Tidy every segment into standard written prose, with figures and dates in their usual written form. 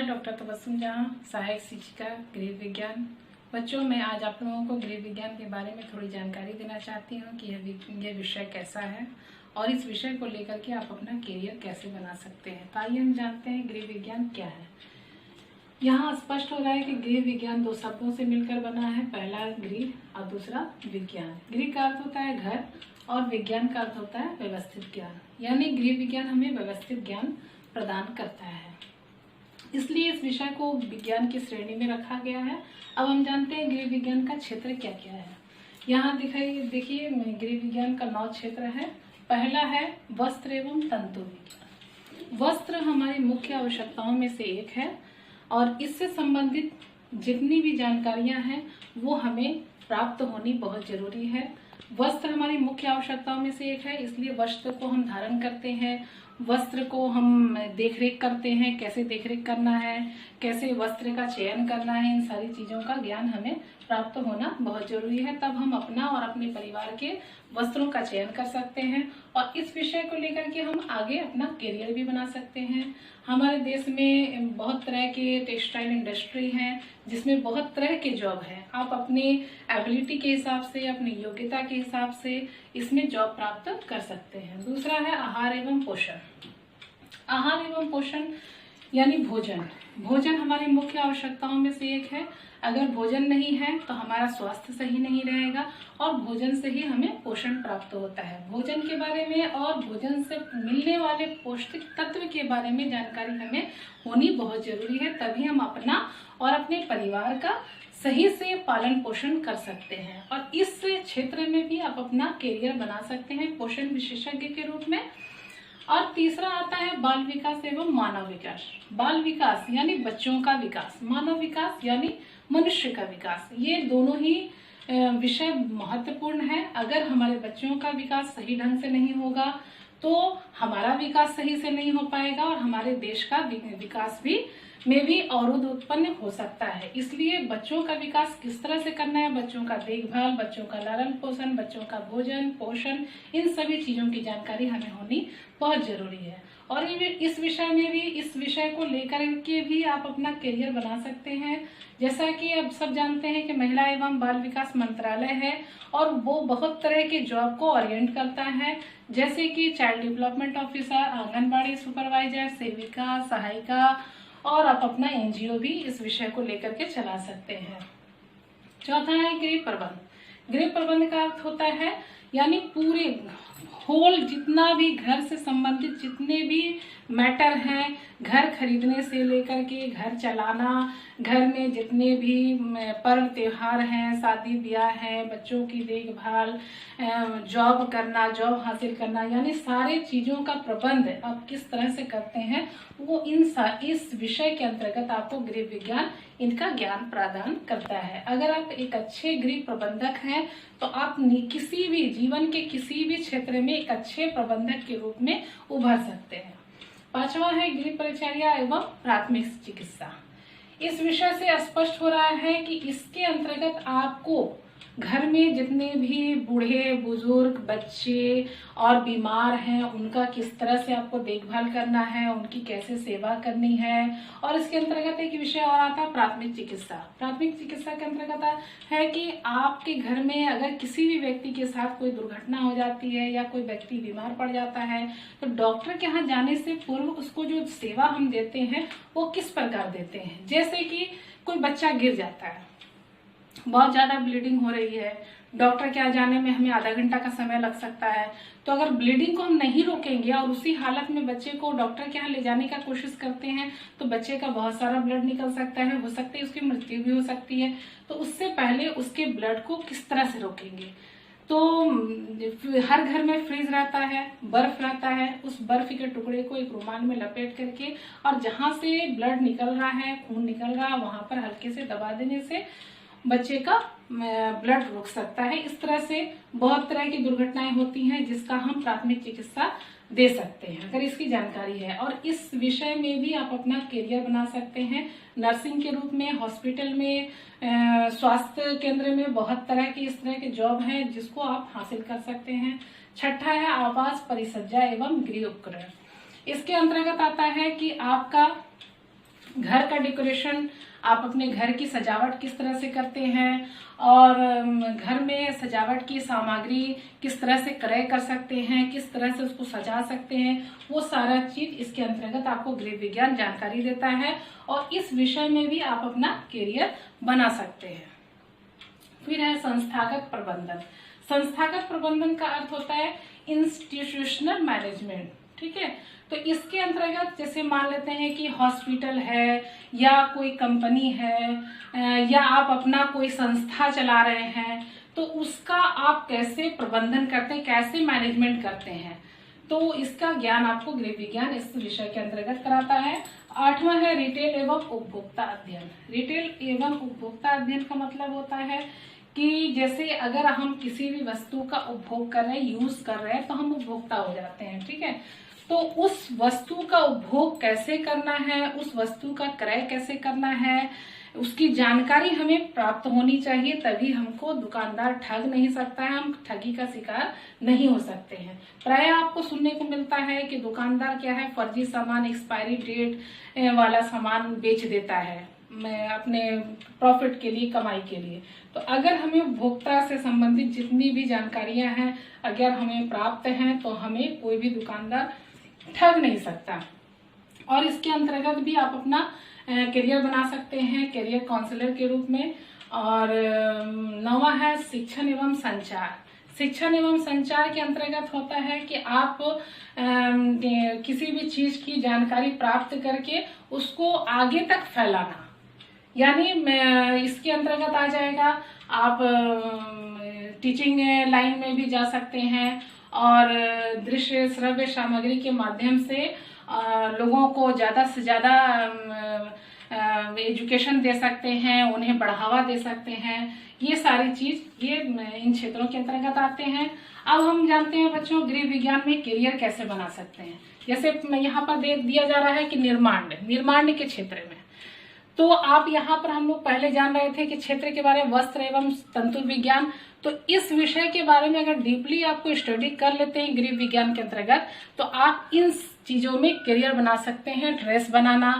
मैं डॉक्टर तबस्सुम जहां, सहायक शिक्षिका गृह विज्ञान। बच्चों, मैं आज आप लोगों को गृह विज्ञान के बारे में थोड़ी जानकारी देना चाहती हूं कि यह विषय कैसा है और इस विषय को लेकर के आप अपना करियर कैसे बना सकते हैं। तो आइए हम जानते हैं गृह विज्ञान क्या है। यहाँ स्पष्ट हो रहा है कि गृह विज्ञान दो शब्दों से मिलकर बना है। पहला गृह और दूसरा विज्ञान। गृह का अर्थ होता है घर और विज्ञान का अर्थ होता है व्यवस्थित ज्ञान, यानी गृह विज्ञान हमें व्यवस्थित ज्ञान प्रदान करता है, इसलिए इस विषय को विज्ञान की श्रेणी में रखा गया है। अब हम जानते हैं गृह विज्ञान का क्षेत्र क्या क्या है। यहाँ देखिए गृह विज्ञान का 9 क्षेत्र है। पहला है वस्त्र एवं तंतु विज्ञान। वस्त्र हमारी मुख्य आवश्यकताओं में से एक है और इससे संबंधित जितनी भी जानकारियां हैं वो हमें प्राप्त होनी बहुत जरूरी है। वस्त्र हमारी मुख्य आवश्यकताओं में से एक है, इसलिए वस्त्र को हम धारण करते हैं, वस्त्र को हम देखरेख करते हैं, कैसे देखरेख करना है, कैसे वस्त्र का चयन करना है, इन सारी चीजों का ज्ञान हमें प्राप्त होना बहुत जरूरी है। तब हम अपना और अपने परिवार के वस्त्रों का चयन कर सकते हैं और इस विषय को लेकर के हम आगे अपना करियर भी बना सकते हैं। हमारे देश में बहुत तरह के टेक्सटाइल इंडस्ट्री है जिसमें बहुत तरह के जॉब है। आप अपनी एबिलिटी के हिसाब से, अपनी योग्यता के हिसाब से इसमें जॉब प्राप्त कर सकते हैं। दूसरा है आहार एवं पोषण। आहार एवं पोषण यानी भोजन। भोजन हमारी मुख्य आवश्यकताओं में से एक है। अगर भोजन नहीं है तो हमारा स्वास्थ्य सही नहीं रहेगा और भोजन से ही हमें पोषण प्राप्त होता है। भोजन के बारे में और भोजन से मिलने वाले पौष्टिक तत्व के बारे में जानकारी हमें होनी बहुत जरूरी है, तभी हम अपना और अपने परिवार का सही से पालन पोषण कर सकते हैं और इस क्षेत्र में भी आप अपना करियर बना सकते हैं पोषण विशेषज्ञ के रूप में। और तीसरा आता है बाल विकास एवं मानव विकास। बाल विकास यानी बच्चों का विकास, मानव विकास यानी मनुष्य का विकास। ये दोनों ही विषय महत्वपूर्ण है। अगर हमारे बच्चों का विकास सही ढंग से नहीं होगा तो हमारा विकास सही से नहीं हो पाएगा और हमारे देश का विकास में भी अवरोध उत्पन्न हो सकता है। इसलिए बच्चों का विकास किस तरह से करना है, बच्चों का देखभाल, बच्चों का लालन पोषण, बच्चों का भोजन पोषण, इन सभी चीजों की जानकारी हमें होनी बहुत जरूरी है। और इस विषय में भी, इस विषय को लेकर के भी आप अपना करियर बना सकते हैं। जैसा कि अब सब जानते हैं कि महिला एवं बाल विकास मंत्रालय है और वो बहुत तरह के जॉब को ओरिएंट करता है, जैसे कि child development officer, anganwadi supervisor, सेविका, सहायिका, और आप अपना एनजीओ भी इस विषय को लेकर के चला सकते हैं। चौथा है गृह प्रबंध। गृह प्रबंध का अर्थ होता है यानी पूरे होल जितना भी घर से संबंधित जितने भी मैटर हैं, घर खरीदने से लेकर के घर चलाना, घर में जितने भी पर्व त्योहार हैं, शादी ब्याह है, बच्चों की देखभाल, जॉब करना, जॉब हासिल करना, यानी सारे चीजों का प्रबंध आप किस तरह से करते हैं वो इस विषय के अंतर्गत आपको गृह विज्ञान इनका ज्ञान प्रदान करता है। अगर आप एक अच्छे गृह प्रबंधक हैं तो आप किसी भी जीवन के किसी भी क्षेत्र में एक अच्छे प्रबंधक के रूप में उभर सकते हैं। पांचवा है गृह परिचर्या एवं प्राथमिक चिकित्सा। इस विषय से स्पष्ट हो रहा है कि इसके अंतर्गत आपको घर में जितने भी बूढ़े बुजुर्ग बच्चे और बीमार हैं उनका किस तरह से आपको देखभाल करना है, उनकी कैसे सेवा करनी है। और इसके अंतर्गत एक विषय और आता है प्राथमिक चिकित्सा। प्राथमिक चिकित्सा के अंतर्गत है कि आपके घर में अगर किसी भी व्यक्ति के साथ कोई दुर्घटना हो जाती है या कोई व्यक्ति बीमार पड़ जाता है तो डॉक्टर के यहाँ जाने से पूर्व उसको जो सेवा हम देते हैं वो किस प्रकार देते हैं। जैसे कि कोई बच्चा गिर जाता है, बहुत ज्यादा ब्लीडिंग हो रही है, डॉक्टर के यहाँ जाने में हमें आधा घंटा का समय लग सकता है, तो अगर ब्लीडिंग को हम नहीं रोकेंगे और उसी हालत में बच्चे को डॉक्टर के यहाँ ले जाने का कोशिश करते हैं तो बच्चे का बहुत सारा ब्लड निकल सकता है, हो सकता है उसकी मृत्यु भी हो सकती है। तो उससे पहले उसके ब्लड को किस तरह से रोकेंगे, तो हर घर में फ्रीज रहता है, बर्फ रहता है, उस बर्फ के टुकड़े को एक रुमाल में लपेट करके और जहां से ब्लड निकल रहा है, खून निकल रहा है, वहां पर हल्के से दबा देने से बच्चे का ब्लड रुक सकता है। इस तरह से बहुत तरह की दुर्घटनाएं होती हैं जिसका हम प्राथमिक चिकित्सा दे सकते हैं अगर इसकी जानकारी है। और इस विषय में भी आप अपना करियर बना सकते हैं नर्सिंग के रूप में, हॉस्पिटल में, स्वास्थ्य केंद्र में बहुत तरह की इस तरह के जॉब हैं जिसको आप हासिल कर सकते हैं। छठा है आवास परिसज्जा एवं गृह उपकरण। इसके अंतर्गत आता है कि आपका घर का डेकोरेशन, आप अपने घर की सजावट किस तरह से करते हैं और घर में सजावट की सामग्री किस तरह से क्रय कर सकते हैं, किस तरह से उसको सजा सकते हैं, वो सारा चीज इसके अंतर्गत आपको गृह विज्ञान जानकारी देता है और इस विषय में भी आप अपना करियर बना सकते हैं। फिर है संस्थागत प्रबंधन। संस्थागत प्रबंधन का अर्थ होता है इंस्टीट्यूशनल मैनेजमेंट, ठीक है। तो इसके अंतर्गत जैसे मान लेते हैं कि हॉस्पिटल है या कोई कंपनी है या आप अपना कोई संस्था चला रहे हैं, तो उसका आप कैसे प्रबंधन करते हैं, कैसे मैनेजमेंट करते हैं, तो इसका ज्ञान आपको गृह विज्ञान इस विषय के अंतर्गत कराता है। 8वां है रिटेल एवं उपभोक्ता अध्ययन। रिटेल एवं उपभोक्ता अध्ययन का मतलब होता है कि जैसे अगर हम किसी भी वस्तु का उपभोग कर रहे हैं, यूज कर रहे हैं, तो हम उपभोक्ता हो जाते हैं, ठीक है। तो उस वस्तु का उपभोग कैसे करना है, उस वस्तु का क्रय कैसे करना है, उसकी जानकारी हमें प्राप्त होनी चाहिए, तभी हमको दुकानदार ठग नहीं सकता है, हम ठगी का शिकार नहीं हो सकते हैं। प्राय आपको सुनने को मिलता है कि दुकानदार क्या है, फर्जी सामान, एक्सपायरी डेट वाला सामान बेच देता है अपने प्रॉफिट के लिए, कमाई के लिए। तो अगर हमें उपभोक्ता से संबंधित जितनी भी जानकारियां हैं अगर हमें प्राप्त हैं, तो हमें कोई भी दुकानदार ठग नहीं सकता। और इसके अंतर्गत भी आप अपना करियर बना सकते हैं करियर काउंसलर के रूप में। और 9वां है शिक्षण एवं संचार। शिक्षण एवं संचार के अंतर्गत होता है कि आप किसी भी चीज की जानकारी प्राप्त करके उसको आगे तक फैलाना, यानी इसके अंतर्गत आ जाएगा आप टीचिंग लाइन में भी जा सकते हैं और दृश्य श्रव्य सामग्री के माध्यम से लोगों को ज्यादा से ज्यादा एजुकेशन दे सकते हैं, उन्हें बढ़ावा दे सकते हैं। ये सारी चीज ये इन क्षेत्रों के अंतर्गत आते हैं। अब हम जानते हैं बच्चों गृह विज्ञान में करियर कैसे बना सकते हैं। जैसे यहाँ पर दिया जा रहा है कि निर्माण के क्षेत्र में, तो आप यहाँ पर हम लोग पहले जान रहे थे कि क्षेत्र के बारे में वस्त्र एवं तंतु विज्ञान, तो इस विषय के बारे में अगर डीपली आपको स्टडी कर लेते हैं गृह विज्ञान के अंतर्गत, तो आप इन चीजों में करियर बना सकते हैं। ड्रेस बनाना,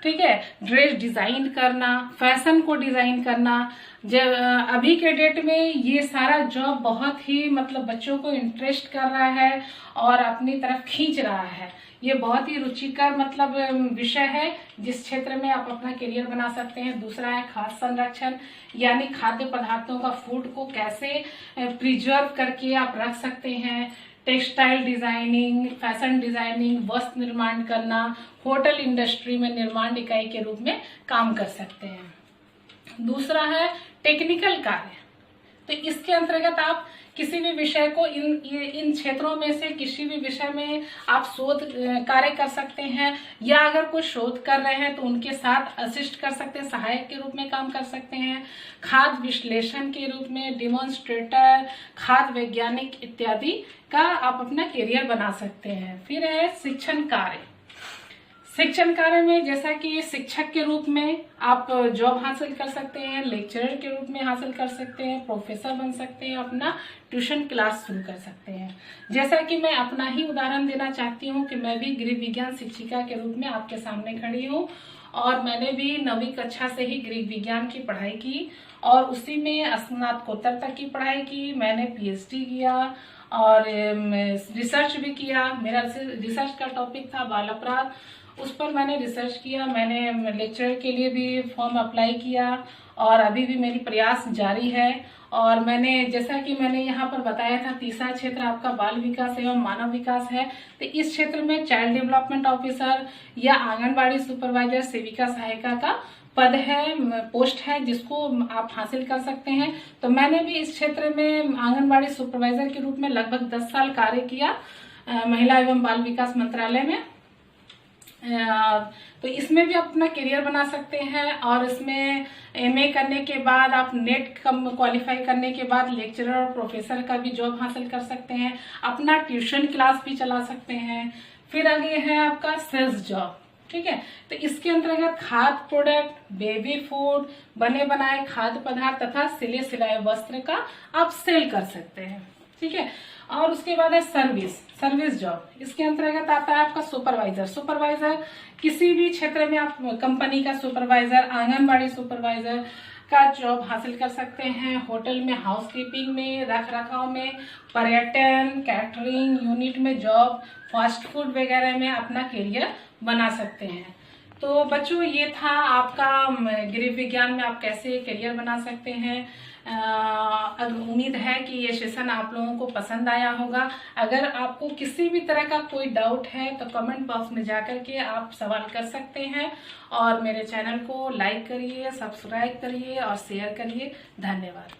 ठीक है, ड्रेस डिजाइन करना, फैशन को डिजाइन करना। जब अभी के डेट में ये सारा जॉब बहुत ही मतलब बच्चों को इंटरेस्ट कर रहा है और अपनी तरफ खींच रहा है। ये बहुत ही रुचिकर मतलब विषय है जिस क्षेत्र में आप अपना करियर बना सकते हैं। दूसरा है खाद्य संरक्षण, यानी खाद्य पदार्थों का फूड को कैसे प्रिजर्व करके आप रख सकते हैं। टेक्सटाइल डिजाइनिंग, फैशन डिजाइनिंग, वस्त्र निर्माण करना, होटल इंडस्ट्री में निर्माण इकाई के रूप में काम कर सकते हैं। दूसरा है टेक्निकल कार्य, तो इसके अंतर्गत आप किसी भी विषय को इन क्षेत्रों में से किसी भी विषय में आप शोध कार्य कर सकते हैं, या अगर कोई शोध कर रहे हैं तो उनके साथ असिस्ट कर सकते हैं, सहायक के रूप में काम कर सकते हैं। खाद्य विश्लेषण के रूप में डेमोन्स्ट्रेटर, खाद्य वैज्ञानिक इत्यादि का आप अपना करियर बना सकते हैं। फिर है शिक्षण कार्य। शिक्षण कार्य में जैसा कि शिक्षक के रूप में आप जॉब हासिल कर सकते हैं, लेक्चरर के रूप में हासिल कर सकते हैं, प्रोफेसर बन सकते हैं, अपना ट्यूशन क्लास शुरू कर सकते हैं। जैसा कि मैं अपना ही उदाहरण देना चाहती हूँ कि मैं भी गृह विज्ञान शिक्षिका के रूप में आपके सामने खड़ी हूँ और मैंने भी 9वीं कक्षा से ही गृह विज्ञान की पढ़ाई की और उसी में स्नातकोत्तर तक की पढ़ाई की। मैंने PhD किया और रिसर्च भी किया। मेरा रिसर्च का टॉपिक था बाल अपराध, उस पर मैंने रिसर्च किया। मैंने लेक्चर के लिए भी फॉर्म अप्लाई किया और अभी भी मेरी प्रयास जारी है। और मैंने जैसा कि मैंने यहाँ पर बताया था, तीसरा क्षेत्र आपका बाल विकास एवं मानव विकास है। तो इस क्षेत्र में चाइल्ड डेवलपमेंट ऑफिसर या आंगनबाड़ी सुपरवाइजर, सेविका सहायिका का पद है, पोस्ट है, जिसको आप हासिल कर सकते हैं। तो मैंने भी इस क्षेत्र में आंगनबाड़ी सुपरवाइजर के रूप में लगभग 10 साल कार्य किया महिला एवं बाल विकास मंत्रालय में। तो इसमें भी आप अपना करियर बना सकते हैं और इसमें MA करने के बाद आप नेट क्वालिफाई करने के बाद लेक्चरर और प्रोफेसर का भी जॉब हासिल कर सकते हैं, अपना ट्यूशन क्लास भी चला सकते हैं। फिर आगे है आपका सेल्स जॉब, ठीक है। तो इसके अंतर्गत खाद्य प्रोडक्ट, बेबी फूड, बने बनाए खाद्य पदार्थ तथा सिले सिलाए वस्त्र का आप सेल कर सकते हैं। ठीक है। और उसके बाद है सर्विस जॉब। इसके अंतर्गत आता है आपका सुपरवाइजर किसी भी क्षेत्र में आप कंपनी का सुपरवाइजर, आंगनबाड़ी सुपरवाइजर का जॉब हासिल कर सकते हैं। होटल में हाउसकीपिंग में, रख रखाव में, पर्यटन, कैटरिंग यूनिट में जॉब, फास्ट फूड वगैरह में अपना करियर बना सकते हैं। तो बच्चों ये था आपका गृह विज्ञान में आप कैसे करियर बना सकते हैं। उम्मीद है कि ये सेशन आप लोगों को पसंद आया होगा। अगर आपको किसी भी तरह का कोई डाउट है तो कमेंट बॉक्स में जाकर के आप सवाल कर सकते हैं। और मेरे चैनल को लाइक करिए, सब्सक्राइब करिए और शेयर करिए। धन्यवाद।